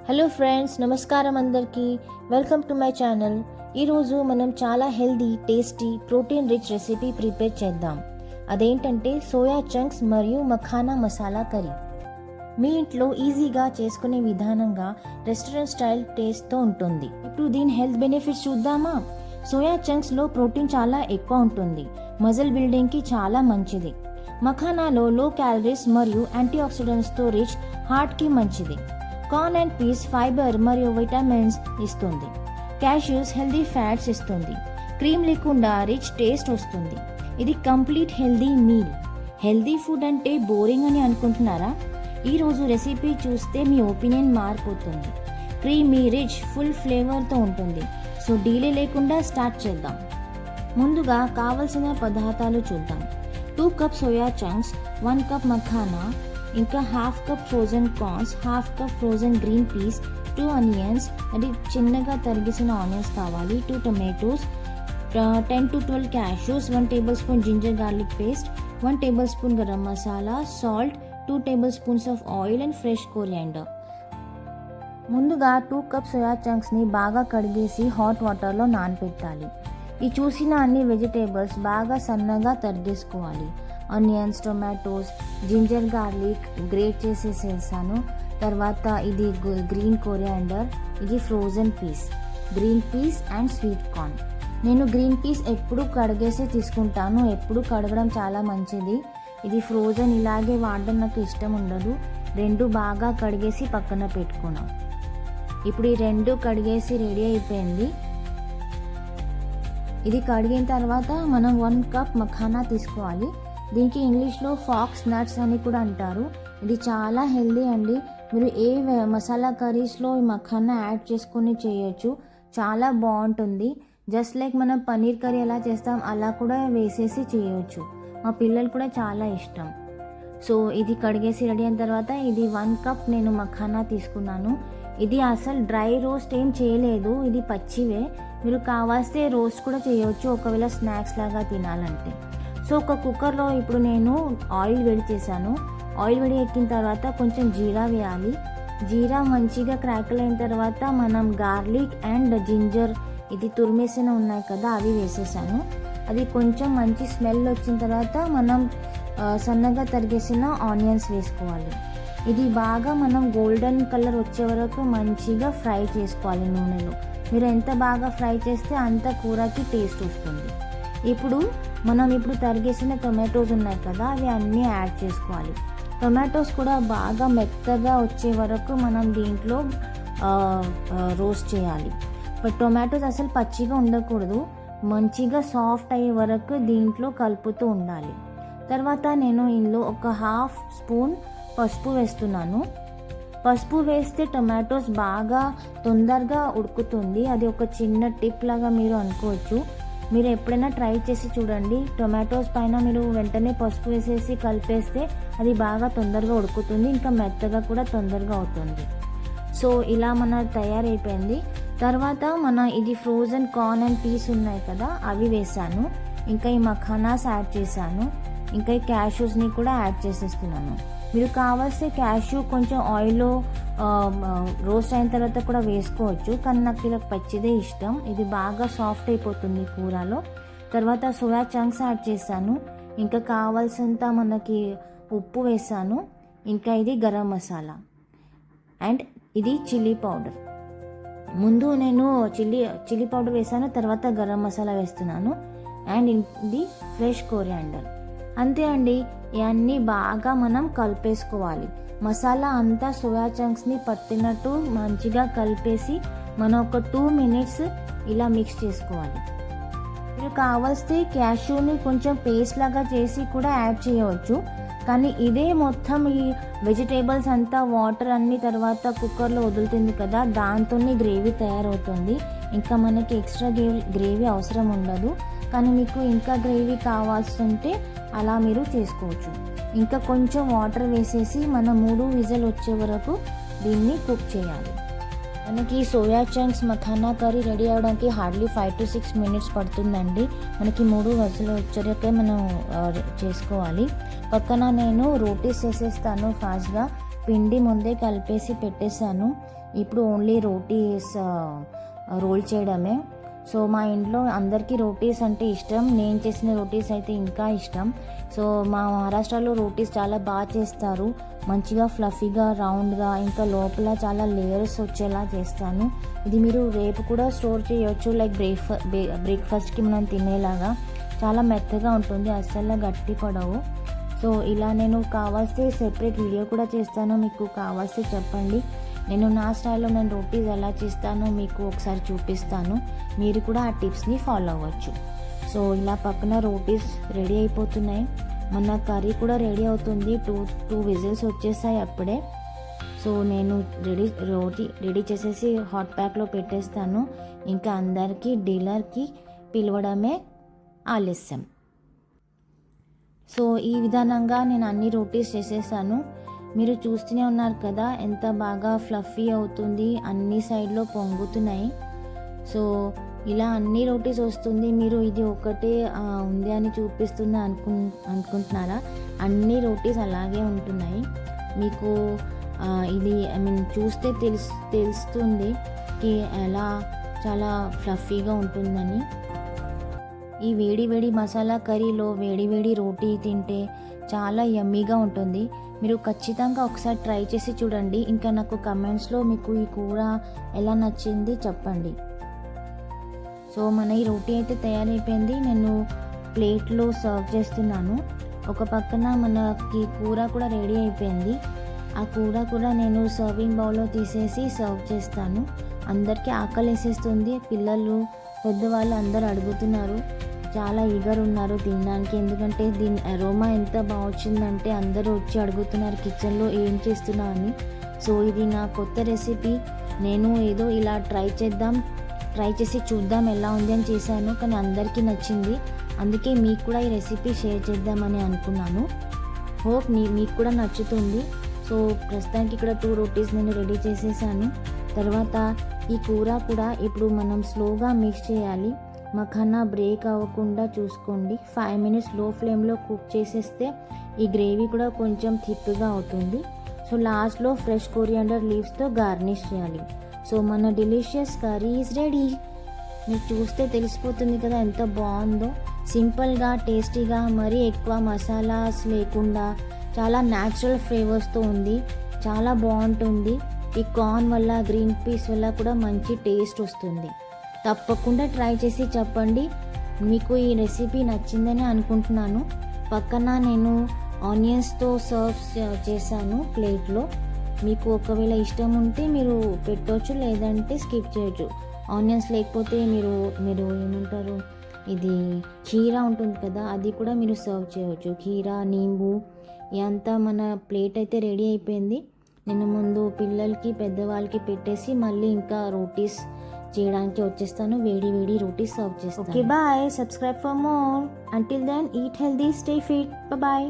Hello friends, నమస్కారం అందరికీ. Welcome to my channel. ఈరోజు మనం చాలా healthy, tasty, protein rich recipe prepare చేద్దాం. అదేంటంటే సోయా చంక్స్ మరియు మఖానా మసాలా కర్రీ. మీ ఇంట్లో ఈజీగా చేసుకునే విధానంగా రెస్టారెంట్ స్టైల్ టేస్ట్తో ఉంటుంది. ఇప్పుడు దీని హెల్త్ బెనిఫిట్స్ చూద్దామా? సోయా చంక్స్లో ప్రోటీన్ చాలా ఎక్కువ ఉంటుంది. మజిల్ బిల్డింగ్కి చాలా మంచిది. మఖానాలో లో క్యాలరీస్ మరియు యాంటీ ఆక్సిడెంట్స్తో రిచ్, హార్ట్కి మంచిది. కార్న్ అండ్ పీస్ ఫైబర్ మరియు విటమిన్స్ ఇస్తుంది. క్యాష్యూస్ హెల్దీ ఫ్యాట్స్ ఇస్తుంది. క్రీమ్ లేకుండా రిచ్ టేస్ట్ వస్తుంది. ఇది complete healthy meal. Healthy food అంటే బోరింగ్ అని అనుకుంటున్నారా? ఈరోజు రెసిపీ చూస్తే మీ ఒపీనియన్ మారిపోతుంది. క్రీమీ, రిచ్, ఫుల్ ఫ్లేవర్తో ఉంటుంది. సో డీలే లేకుండా స్టార్ట్ చేద్దాం. ముందుగా కావలసిన పదార్థాలు చూద్దాం. 2 cup soya chunks, 1 cup makhana, ఇంకా 1/2 cup frozen corns, 1/2 cup frozen green peas, 2 onions, అది చిన్నగా తరిగేసిన ఆనియన్స్ కావాలి, 2 tomatoes, 10 to 12 cashews, 1 tablespoon ginger garlic paste, 1 tablespoon garam masala, salt, 2 tablespoons of oil and fresh coriander. ముందుగా 2 కప్ సోయా చంక్స్ని బాగా కడిగేసి hot వాటర్లో నానబెట్టాలి. ఈ చూసిన అన్ని వెజిటేబుల్స్ బాగా సన్నగా తరిగేసుకోవాలి. Onions, tomatoes, ginger garlic grate చేసేసేసాను. తర్వాత ఇది గ్రీన్ కొరియాండర్, ఇది frozen peas, green peas and sweet corn. నేను గ్రీన్ పీస్ ఎప్పుడు కడిగేసి తీసుకుంటాను. ఎప్పుడు కడగడం చాలా మంచిది. ఇది ఫ్రోజన్ ఇలాగే వాడడం నాకు ఇష్టం ఉండదు. 2 బాగా కడిగేసి పక్కన పెట్టుకున్నాం. ఇప్పుడు ఈ 2 కడిగేసి రెడీ అయిపోయింది. ఇది కడిగిన తర్వాత మనం 1 కప్ మఖానా తీసుకోవాలి. దీనికి ఇంగ్లీష్లో ఫాక్స్ నట్స్ అని కూడా అంటారు. ఇది చాలా హెల్దీ అండి. మీరు ఏ మసాలా కర్రీస్లో ఈ మఖానా యాడ్ చేసుకొని చేయొచ్చు. చాలా బాగుంటుంది. జస్ట్ లైక్ మనం పన్నీర్ కర్రీ ఎలా చేస్తాం అలా కూడా వేసేసి చేయొచ్చు. మా పిల్లలు కూడా చాలా ఇష్టం. సో ఇది కడిగేసి రెడీ అయిన తర్వాత ఇది 1 కప్ నేను మఖానా తీసుకున్నాను. ఇది అసలు డ్రై రోస్ట్ ఏం చేయలేదు, ఇది పచ్చివే. మీరు కావాల్స్తే రోస్ట్ కూడా చేయవచ్చు ఒకవేళ స్నాక్స్ లాగా తినాలంటే. సో ఒక కుక్కర్లో ఇప్పుడు నేను ఆయిల్ వేడి చేశాను. ఆయిల్ వేడి ఎక్కిన తర్వాత కొంచెం జీరా వేయాలి. జీరా మంచిగా క్రాకల్ అయిన తర్వాత మనం గార్లిక్ అండ్ జింజర్ ఇది తురిమేసిన ఉన్నాయి కదా అవి వేసేసాను. అది కొంచెం మంచి స్మెల్ వచ్చిన తర్వాత మనం సన్నగా తరిగేసిన ఆనియన్స్ వేసుకోవాలి. ఇది బాగా మనం గోల్డెన్ కలర్ వచ్చే వరకు మంచిగా ఫ్రై చేసుకోవాలి నూనెలో. మీరు ఎంత బాగా ఫ్రై చేస్తే అంత కూరకి టేస్ట్ వస్తుంది. ఇప్పుడు తరిగేసిన టొమాటోస్ ఉన్నాయి కదా అవి అన్నీ యాడ్ చేసుకోవాలి. టొమాటోస్ కూడా బాగా మెత్తగా వచ్చే వరకు మనం దీంట్లో రోస్ట్ చేయాలి. బట్ టొమాటోస్ అసలు పచ్చిగా ఉండకూడదు, మంచిగా సాఫ్ట్ అయ్యే వరకు దీంట్లో కలుపుతూ ఉండాలి. తర్వాత నేను ఇందులో ఒక 1/2 స్పూన్ పసుపు వేస్తున్నాను. పసుపు వేస్తే టొమాటోస్ బాగా తొందరగా ఉడుకుతుంది. అది ఒక చిన్న టిప్ లాగా మీరు అనుకోవచ్చు. మీరు ఎప్పుడైనా ట్రై చేసి చూడండి. టొమాటోస్ పైన మీరు వెంటనే పసుపు వేసేసి కలిపేస్తే అది బాగా తొందరగా ఉడుకుతుంది, ఇంకా మెత్తగా కూడా తొందరగా అవుతుంది. సో ఇలా మన తయారైపోయింది. తర్వాత ఇది ఫ్రోజన్ కార్న్ అండ్ పీస్ ఉన్నాయి కదా అవి వేసాను. ఇంకా ఈ మఖానాస్ యాడ్ చేశాను. ఇంకా ఈ క్యాష్యూస్ని కూడా యాడ్ చేసేస్తున్నాను. మీరు కావాల్సిన క్యాష్యూ కొంచెం ఆయిల్లో రోస్ట్ అయిన తర్వాత కూడా వేసుకోవచ్చు, కానీ నాకు ఇలా పచ్చిదే ఇష్టం. ఇది బాగా సాఫ్ట్ అయిపోతుంది కూరలో. తర్వాత సోయా చంక్స్ యాడ్ చేశాను. ఇంకా కావాల్సినంత మనకి ఉప్పు వేసాను. ఇంకా ఇది గరం మసాలా అండ్ ఇది చిల్లీ పౌడర్. ముందు నేను చిల్లీ పౌడర్ వేసాను, తర్వాత గరం మసాలా వేస్తున్నాను. అండ్ ఇది ఫ్రెష్ కొరియాండర్. అంతే అండి, ఇవన్నీ బాగా మనం కలిపేసుకోవాలి. మసాలా అంతా సోయా చంక్స్ని పట్టినట్టు మంచిగా కలిపేసి మనం ఒక 2 minutes ఇలా మిక్స్ చేసుకోవాలి. మీరు కావాల్స్తే క్యాష్యూని కొంచెం పేస్ట్ లాగా చేసి కూడా యాడ్ చేయవచ్చు, కానీ ఇదే మొత్తం ఈ వెజిటేబుల్స్ అంతా వాటర్ అన్ని తర్వాత కుక్కర్లో వదులుతుంది కదా దాంతోనే గ్రేవీ తయారవుతుంది. ఇంకా మనకి ఎక్స్ట్రా గ్రేవీ అవసరం ఉండదు. కానీ మీకు ఇంకా గ్రేవీ కావాల్సి ఉంటే అలా మీరు చేసుకోవచ్చు. ఇంకా కొంచెం వాటర్ వేసేసి మనం 3 విజిల్ వచ్చే వరకు దీన్ని కుక్ చేయాలి. మనకి soya chunks makhana curry ready అవ్వడానికి హార్డ్లీ 5 to 6 minutes పడుతుందండి. మనకి 3 విజిల్ వచ్చాకే మనం చేసుకోవాలి. పక్కన నేను రోటీస్ చేసేస్తాను ఫాస్ట్గా. పిండి ముందే కలిపేసి పెట్టేశాను. ఇప్పుడు ఓన్లీ రోటీస్ రోల్ చేయడమే. సో మా ఇంట్లో అందరికీ రోటీస్ అంటే ఇష్టం. నేను చేసిన రోటీస్ అయితే ఇంకా ఇష్టం. సో మా మహారాష్ట్రలో రోటీస్ చాలా బాగా చేస్తారు. మంచిగా ఫ్లఫీగా రౌండ్గా, ఇంకా లోపల చాలా లేయర్స్ వచ్చేలా చేస్తాను. ఇది మీరు రేపు కూడా స్టోర్ చేయొచ్చు, లైక్ బ్రేక్ఫాస్ట్కి మనం తినేలాగా. చాలా మెత్తగా ఉంటుంది, అస్సలు గట్టి పడవు. సో ఇలా నేను కావాల్సి సెపరేట్ వీడియో కూడా చేస్తాను, మీకు కావాల్సి చెప్పండి. నేను నా స్టైల్లో నేను రోటీస్ ఎలా చేస్తానో మీకు ఒకసారి చూపిస్తాను, మీరు కూడా ఆ టిప్స్ని ఫాలో అవ్వచ్చు. సో ఇలా పక్కన రోటీస్ రెడీ అయిపోతున్నాయి. మన కర్రీ కూడా రెడీ అవుతుంది. టూ విజిల్స్ వచ్చేసాయి అప్పుడే. సో నేను రెడీ చేసేసి హాట్ ప్యాక్లో పెట్టేస్తాను. ఇంకా అందరికీ డిన్నర్కి పిలవడమే ఆలస్యం. సో ఈ విధానంగా నేను అన్ని రోటీస్ చేసేసాను. మీరు చూస్తూనే ఉన్నారు కదా ఎంత బాగా ఫ్లఫీ అవుతుంది, అన్ని సైడ్లో పొంగుతున్నాయి. సో ఇలా అన్ని రోటీస్ వస్తుంది. మీరు ఇది ఒకటే ఉంది అని చూపిస్తుంది అనుకుంటున్నారా? అన్ని రోటీస్ అలాగే ఉంటున్నాయి. మీకు ఇది చూస్తే తెలుస్తుంది ఎలా చాలా ఫ్లఫీగా ఉంటుందని. ఈ వేడి వేడి మసాలా కర్రీలో వేడి వేడి రోటీ తింటే చాలా యమ్మీగా ఉంటుంది. మీరు ఖచ్చితంగా ఒకసారి ట్రై చేసి చూడండి. ఇంకా నాకు కమెంట్స్లో మీకు ఈ కూర ఎలా నచ్చింది చెప్పండి. సో మన ఈ రోటీ అయితే తయారైపోయింది. నేను ప్లేట్లో సర్వ్ చేస్తున్నాను. ఒక పక్కన మనకి కూర కూడా రెడీ అయిపోయింది. ఆ కూర కూడా నేను సర్వింగ్ బౌల్లో తీసేసి సర్వ్ చేస్తాను. అందరికీ ఆకలి వేసేస్తుంది. పిల్లలు పెద్దవాళ్ళు అందరూ అడుగుతున్నారు, చాలా ఈగర్ ఉన్నారు తినడానికి. ఎందుకంటే దీని అరోమా ఎంత బాగా వచ్చిందంటే అందరూ వచ్చి అడుగుతున్నారు కిచెన్లో ఏం చేస్తున్నా అని. సో ఇది నా కొత్త రెసిపీ. నేను ఏదో ఇలా ట్రై చేసి చూద్దాం ఎలా ఉంది అని చేశాను, కానీ అందరికీ నచ్చింది. అందుకే మీకు కూడా ఈ రెసిపీ షేర్ చేద్దామని అనుకున్నాను. హోప్ మీకు కూడా నచ్చుతుంది. సో ప్రస్తుతానికి ఇక్కడ 2 రోటీస్ నేను రెడీ చేసేసాను. తర్వాత ఈ కూర కూడా ఇప్పుడు మనం స్లోగా మిక్స్ చేయాలి. మఖానా బ్రేక్ అవ్వకుండా చూసుకోండి. 5 మినిట్స్ లో ఫ్లేమ్లో కుక్ చేసేస్తే ఈ గ్రేవీ కూడా కొంచెం థిక్గా అవుతుంది. సో లాస్ట్లో ఫ్రెష్ కొరియాండర్ లీవ్స్తో గార్నిష్ చేయాలి. సో మన డెలిషియస్ కర్రీ ఈజ్ రెడీ. మీరు చూస్తే తెలిసిపోతుంది కదా ఎంత బాగుందో. సింపుల్గా, టేస్టీగా, మరీ ఎక్కువ మసాలాస్ లేకుండా చాలా న్యాచురల్ ఫ్లేవర్స్తో ఉంది. చాలా బాగుంటుంది. ఈ కార్న్ వల్ల, గ్రీన్ పీస్ వల్ల కూడా మంచి టేస్ట్ వస్తుంది. తప్పకుండా ట్రై చేసి చెప్పండి. మీకు ఈ రెసిపీ నచ్చిందని అనుకుంటున్నాను. పక్కన నేను ఆనియన్స్తో సర్వ్ చేశాను ప్లేట్లో. మీకు ఒకవేళ ఇష్టం ఉంటే మీరు పెట్టవచ్చు, లేదంటే స్కిప్ చేయొచ్చు. ఆనియన్స్ లేకపోతే మీరు ఏమంటారు, ఇది కీరా ఉంటుంది కదా, అది కూడా మీరు సర్వ్ చేయవచ్చు. కీరా, నీంబు ఇదంతా మన ప్లేట్ అయితే రెడీ అయిపోయింది. నేను ముందు పిల్లలకి పెద్దవాళ్ళకి పెట్టేసి మళ్ళీ ఇంకా రోటీస్ చేయడానికి వచ్చేస్తాను. వేడి వేడి రోటీస్ సర్వ్ చేస్తాను. Okay bye. Subscribe for more. Until then eat healthy, stay fit. Bye.